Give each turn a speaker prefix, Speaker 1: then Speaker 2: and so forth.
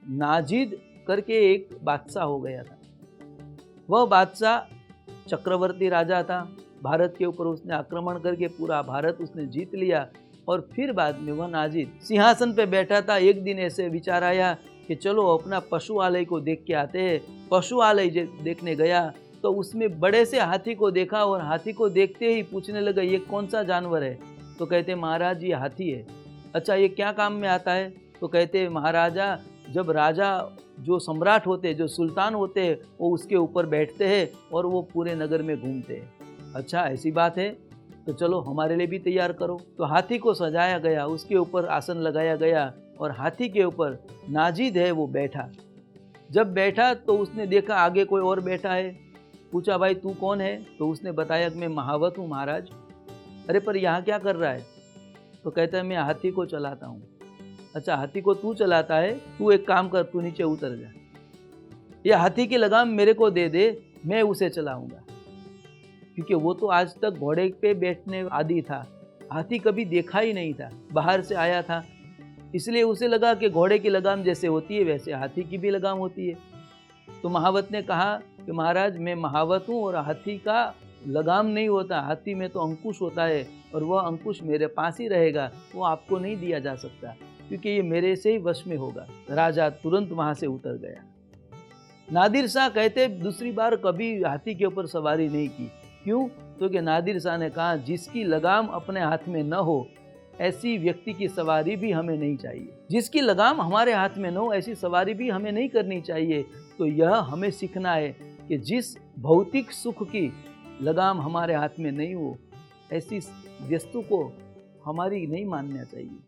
Speaker 1: नाजिद करके एक बादशाह हो गया था। वह बादशाह चक्रवर्ती राजा था। भारत के ऊपर उसने आक्रमण करके पूरा भारत उसने जीत लिया और फिर बाद में वह नाजिद सिंहासन पे बैठा था। एक दिन ऐसे विचार आया कि चलो अपना पशुआलय को देख के आते हैं। पशुआलय देखने गया तो उसमें बड़े से हाथी को देखा और हाथी को देखते ही पूछने लगा ये कौन सा जानवर है। तो कहते महाराज ये हाथी है। अच्छा ये क्या काम में आता है। तो कहते महाराजा जब राजा जो सम्राट होते जो सुल्तान होते वो उसके ऊपर बैठते हैं और वो पूरे नगर में घूमते हैं। अच्छा ऐसी बात है तो चलो हमारे लिए भी तैयार करो। तो हाथी को सजाया गया, उसके ऊपर आसन लगाया गया और हाथी के ऊपर नाजिद है वो बैठा। जब बैठा तो उसने देखा आगे कोई और बैठा है। पूछा भाई तू कौन है। तो उसने बताया कि मैं महावत हूँ महाराज। अरे पर यहाँ क्या कर रहा है। तो कहता है मैं हाथी को चलाता हूँ। अच्छा हाथी को तू चलाता है, तू एक काम कर तू नीचे उतर जा, ये हाथी की लगाम मेरे को दे दे, मैं उसे चलाऊंगा। क्योंकि वो तो आज तक घोड़े पे बैठने आदी था, हाथी कभी देखा ही नहीं था, बाहर से आया था, इसलिए उसे लगा कि घोड़े की लगाम जैसे होती है वैसे हाथी की भी लगाम होती है। तो महावत ने कहा कि महाराज मैं महावत हूँ और हाथी का लगाम नहीं होता, हाथी में तो अंकुश होता है और वह अंकुश मेरे पास ही रहेगा, वो आपको नहीं दिया जा सकता क्योंकि ये मेरे से ही वश में होगा। राजा तुरंत वहां से उतर गया। नादिर शाह कहते दूसरी बार कभी हाथी के ऊपर सवारी नहीं की। क्यों। क्योंकि नादिर शाह ने कहा जिसकी लगाम अपने हाथ में न हो ऐसी व्यक्ति की सवारी भी हमें नहीं चाहिए। जिसकी लगाम हमारे हाथ में न हो ऐसी सवारी भी हमें नहीं करनी चाहिए। तो यह हमें सीखना है कि जिस भौतिक सुख की लगाम हमारे हाथ में नहीं हो ऐसी वस्तु को हमारी नहीं मानना चाहिए।